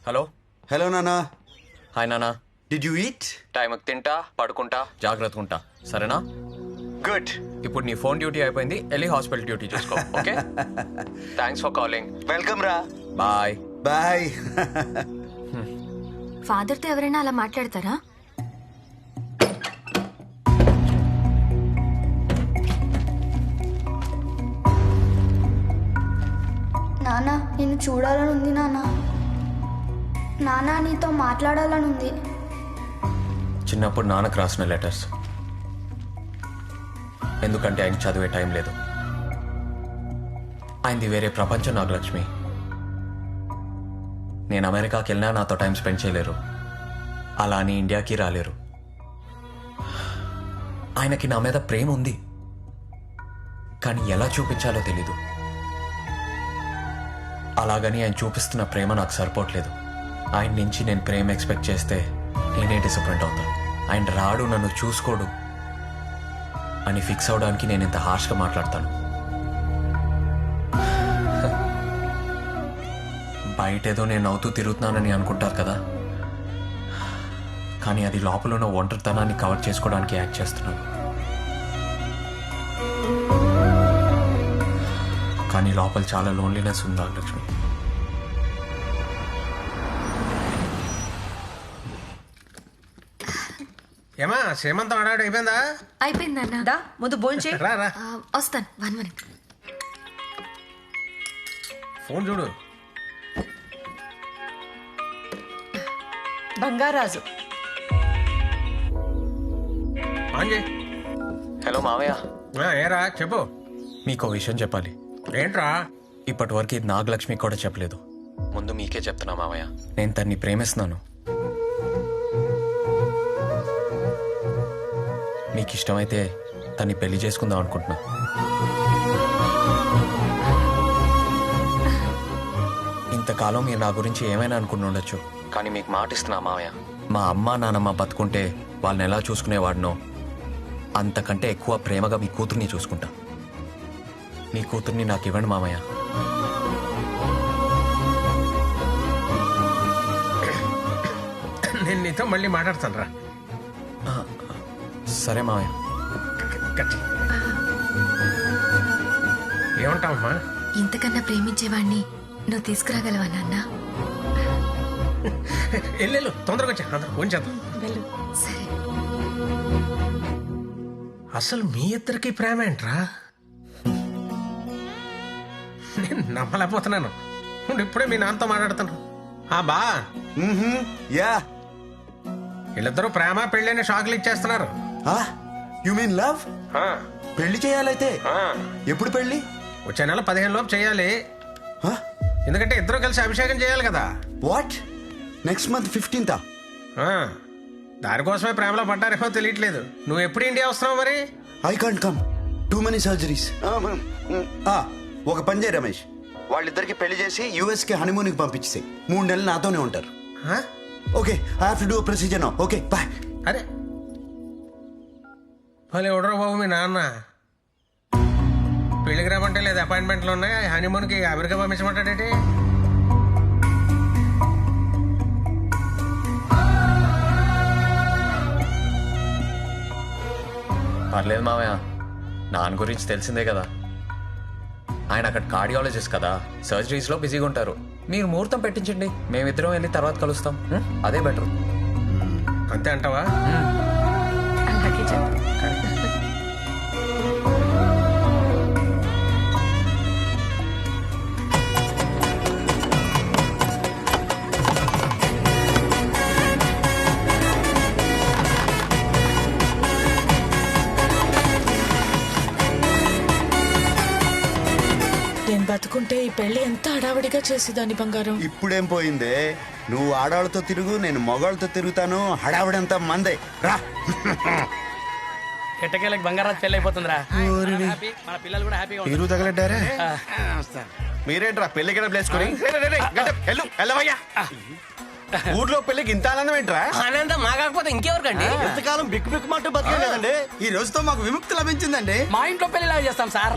Hello hello నానా. Hi నానా. Did you eat? టైంకి తింటా, పడుకుంటా, జాగ్రత్తగా ఉంటా, సరేనా? గుడ్. ఇప్పుడు నీ ఫోన్ డ్యూటీ అయిపోయింది, వెళ్ళి హాస్పిటల్ డ్యూటీ చూసుకో. Okay, thanks for calling. Welcome రా. Bye bye. ఫాదర్తో ఎవరైనా అలా మాట్లాడతారా? నానా నిన్ను చూడాలని ఉంది నానా. నానా నీతో మాట్లాడాలని ఉంది. చిన్నప్పుడు నాన్నకు రాసిన లెటర్స్, ఎందుకంటే ఆయన చదివే టైం లేదు. ఆయనది వేరే ప్రపంచం నాగలక్ష్మి. నేను అమెరికాకి వెళ్ళినా నాతో టైం స్పెండ్ చేయలేరు, అలా అని ఇండియాకి రాలేరు. ఆయనకి నా మీద ప్రేమ ఉంది, కానీ ఎలా చూపించాలో తెలీదు. అలాగని ఆయన చూపిస్తున్న ప్రేమ నాకు సరిపోవట్లేదు. ఆయన నుంచి నేను ప్రేమ ఎక్స్పెక్ట్ చేస్తే నేనే డిసప్పాయింట్ అవుతాను. ఆయన రాడు, నన్ను చూసుకోడు అని ఫిక్స్ అవడానికి నేను ఇంత హార్ష్గా మాట్లాడతాను. బయటేదో నేను నవ్వుతూ తిరుగుతున్నానని అనుకుంటారు కదా, కానీ అది లోపల ఉన్న ఒంటరితనాన్ని కవర్ చేసుకోవడానికి యాక్ట్ చేస్తున్నాను. కానీ లోపల చాలా లోన్లీనెస్ ఉందా లక్ష్మి. ఏమా సేమంతం ఆడాడు అయిపోయిందా? అయిపోయింది అన్న. దా ముందు భోంచే. రా రా, వస్తాను, 1 minute. ఫోన్ చూడు. బంగారాజు ఆన్ చేయి. హలో మావయ్య, ఏరా చెప్పు. మీకు విషయం చెప్పాలి. ఏంట్రా? ఇప్పటి వరకు ఇది నాగలక్ష్మి కూడా చెప్పలేదు. ముందు మీకే చెప్తున్నా మావయ్య, నేను తన్ని ప్రేమిస్తున్నాను. మీకు ఇష్టమైతే తన్ని పెళ్లి చేసుకుందాం అనుకుంటున్నా. ఇంతకాలం మీరు నా గురించి ఏమైనా అనుకుని ఉండొచ్చు, కానీ మీకు మాట ఇస్తున్నా మావయ్య, మా అమ్మ నాన్నమ్మ బతుకుంటే వాళ్ళని ఎలా చూసుకునేవాడినో అంతకంటే ఎక్కువ ప్రేమగా మీ కూతుర్ని చూసుకుంటా. మీ కూతుర్ని నాకు ఇవ్వండి మామయ్య. నేను నీతో మళ్ళీ మాట్లాడతాను రా. సరే మామయ్య. ఏమంటావమ్మా? ఇంతకన్నా ప్రేమించేవాణ్ణి నువ్వు తీసుకురాగలవా నాన్న? వెళ్ళు తొందరగా వచ్చా, అందరూ ఫోన్ చేద్దాం. సరే. అసలు మీ ఇద్దరికి ప్రేమ ఏంట్రా? నేను నమ్మలేకపోతున్నాను. నువ్వు ఇప్పుడే మీ నాన్నతో మాట్లాడుతాను. బా యా. వీళ్ళిద్దరూ ప్రేమ పెళ్ళని షాకులు ఇచ్చేస్తున్నారు. You mean love? పెళ్లి చేయాలైతే ఎప్పుడు పెళ్లి? వచ్చే నెల 15 లోపు చేయాలి. ఎందుకంటే ఇద్దరు కలిసి అభిషేకం చేయాలి కదా. వాట్? Next month 15th? దానికోసమే ప్రేమలో పడ్డారేమో తెలియట్లేదు. నువ్వు ఎప్పుడు ఇండియా వస్తున్నావు మరి? I can't come, too many surgeries. ఒక పని చేయి రమేష్, వాళ్ళిద్దరికి పెళ్లి చేసి US కి హనీమూన్కి పంపించేసి 3 నెలలు నాతోనే ఉంటారు. Okay, I have to do procedure now. Okay bye. అరే భలే ఎవడరా బాబు మీ నాన్న. పెళ్లికి రామంటే లేదు, అపాయింట్మెంట్లు ఉన్నాయి. హనీమూన్కి అమెరికా పంపించమంటాడేంటి? పర్లేదు మామయ్య, నాన్న గురించి తెలిసిందే కదా. ఆయన అక్కడ కార్డియాలజిస్ట్ కదా, సర్జరీస్లో బిజీగా ఉంటారు. మీరు ముహూర్తం పెట్టించండి, మేమిద్దరం వెళ్ళి తర్వాత కలుస్తాం. అదే బెటర్. అంతే అంటావా? అలాగే చెప్పు. నేను బతుకుంటే ఈ పెళ్లి ఎంత హడావిడిగా చేసేదాన్ని బంగారం. ఇప్పుడేం పోయిందే, నువ్వు ఆడవాళ్ళతో తిరుగు, నేను మగవాళ్ళతో తిరుగుతాను. హడావిడంతా మందే రా. ఎట్టకేళ్ళకి బంగారాజు పెళ్ళి అయిపోతుందిరా. మన పిల్లలు కూడా హ్యాపీగా మీరు తగలడ్డారా? మీరేంట్రా పెళ్లికి ప్లేసుకొని ఊర్లో పెళ్లికి ఇంత ఆనందం ఏంట్రా? ఆనందం మా కాకపోతే ఇంకెవరికండి? ఎంతకాలం బిక్కు బిక్కు మాట బతికే కదండి, ఈ రోజుతో మాకు విముక్తి లభించిందండి. మా ఇంట్లో పెళ్లిలా చేస్తాం సార్.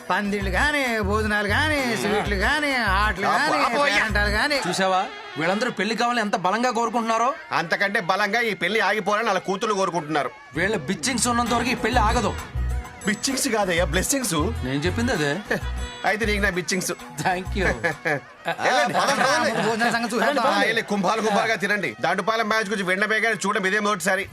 పందిళ్ళు గాని భోజనాలు గాని స్వీట్లు గాని ఆటలు గాని పేరంటాలు గాని. చూసావా వీళ్ళందరూ పెళ్లి కావాలని ఎంత బలంగా కోరుకుంటున్నారో. అంతకంటే బలంగా ఈ పెళ్లి ఆగిపోవాలని వాళ్ళ కూతురు కోరుకుంటున్నారు. వీళ్ళ బిచ్చింగ్స్ ఉన్నంత వరకు ఈ పెళ్లి ఆగదు. బిచ్చింగ్స్ కాదయ్యా, బ్లెస్సింగ్స్. నేను చెప్పింది అదే. అయితే నీకు నా బిచ్చింగ్స్. Thank you. భోజనాల సంగతి చూడండి. కుంభాలు కుంభాలుగా తినండి. దండుపాలెం మ్యాచ్ గురించి వెంట బేగానే చూడడం ఇదే మొదటిసారి.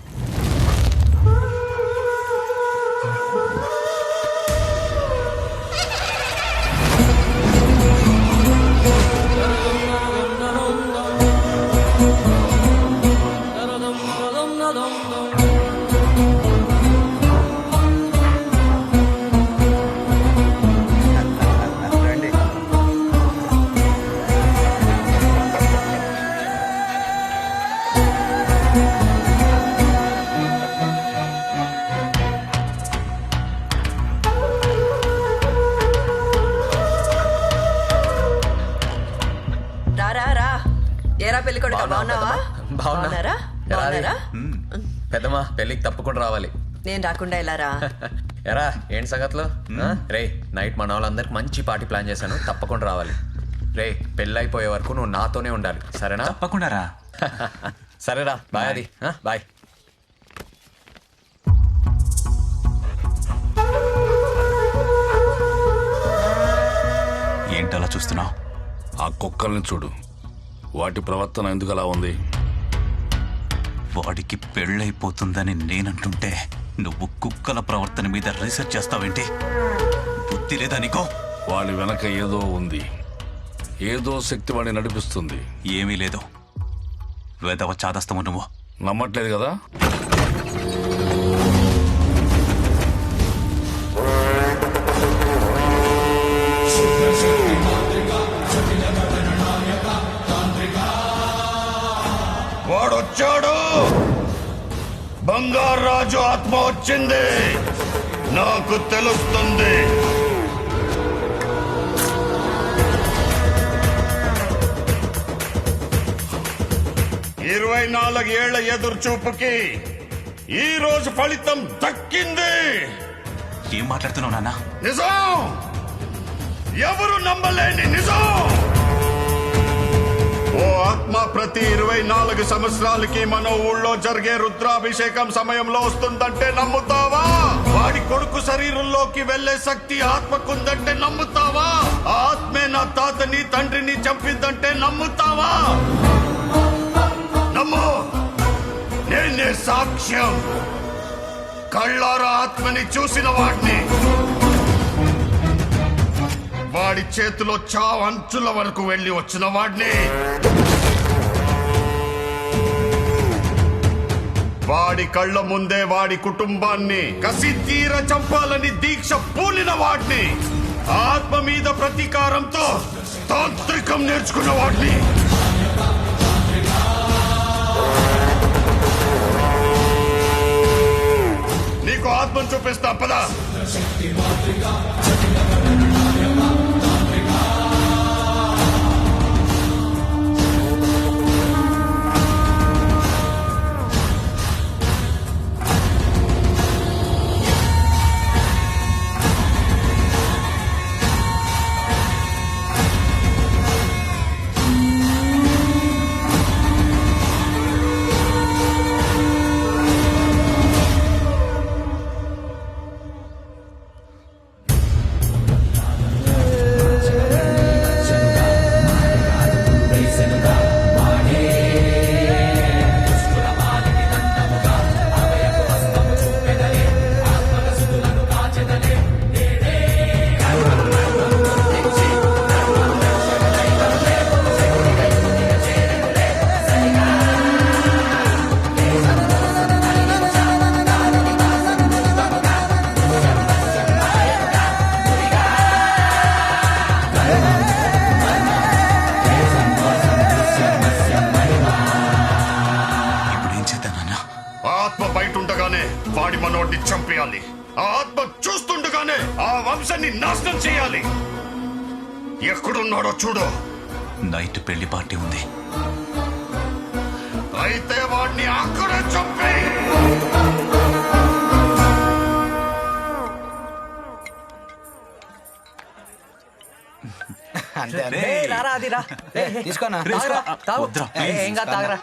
రా ఏరా పెళ్లి కొడుకు బాగున్నావా? బాగున్నారా? బాగున్నారా? పెద్దమ్మా పెళ్ళికి తప్పకుండా రావాలి. నేను రాకుండా ఎలా రా? ఎరా ఏంటి సంగతులు? రే నైట్ మన వాళ్ళందరికి మంచి పార్టీ ప్లాన్ చేశాను, తప్పకుండా రావాలి. రే పెళ్ళి అయిపోయే వరకు నువ్వు నాతోనే ఉండాలి, సరేనా? తప్పకుండా రా. సరేరా, బాయ్. అది బాయ్. ఏంటలా చూస్తున్నావు? ఆ కుక్కల్ని చూడు, వాటి ప్రవర్తన ఎందుకు అలా ఉంది? వాడికి పెళ్ళైపోతుందని నేనంటుంటే నువ్వు కుక్కల ప్రవర్తన మీద రీసెర్చ్ చేస్తావేంటి? బుద్ధి లేదా నీకో? వాడి వెనక ఏదో ఉంది, ఏదో శక్తి వాడిని నడిపిస్తుంది. ఏమీ లేదు, వేదవ చాదస్తము నువ్వు. నమ్మట్లేదు కదా? వాడొచ్చాడు, బంగారు రాజు ఆత్మ వచ్చింది, నాకు తెలుస్తుంది. ఇరవై 24 ఏళ్ల ఎదురు చూపుకి ఈ రోజు ఫలితం దక్కింది. ఏం మాట్లాడుతున్నావు నాన్న? నిజం, ఎవరు నమ్మలేని నిజం. ఓ ఆత్మ ప్రతి 24 సంవత్సరాలకి మన ఊళ్ళో జరిగే రుద్రాభిషేకం సమయంలో వస్తుందంటే నమ్ముతావా? వాడి కొడుకు శరీరంలోకి వెళ్లే శక్తి ఆత్మకుందంటే నమ్ముతావా? ఆత్మే నా తాతని తండ్రిని చంపిందంటే నమ్ముతావా? నమ్ము, నేనే సాక్ష్యం. కళ్ళారా ఆత్మని చూసిన వాడిని, వాడి చేతిలో చావు అంచుల వరకు వెళ్లి వచ్చిన వాడిని, వాడి కళ్ళ ముందే వాడి కుటుంబాన్ని కసి తీర చంపాలని దీక్ష పూనిన వాడిని, ఆత్మ మీద ప్రతీకారంతో తాంత్రికం నేర్చుకున్న వాడిని. నీకు ఆత్మను చూపిస్తా పదా. వాడి మనోడిని చంపేయాలి. ఆ ఆత్మ చూస్తుండగానే ఆ వంశాన్ని నాశనం చేయాలి. ఎక్కడున్నాడో చూడు. నైట్ పెళ్లి పార్టీ ఉంది. అయితే వాడిని అక్కడే చంపే. అంతే రేయ్. రారా అది రా తీసుకోనా రేయ్, తాగురా, తాగు. వద్దురా, ఏయ్, please. ఏం కాదు తాగరా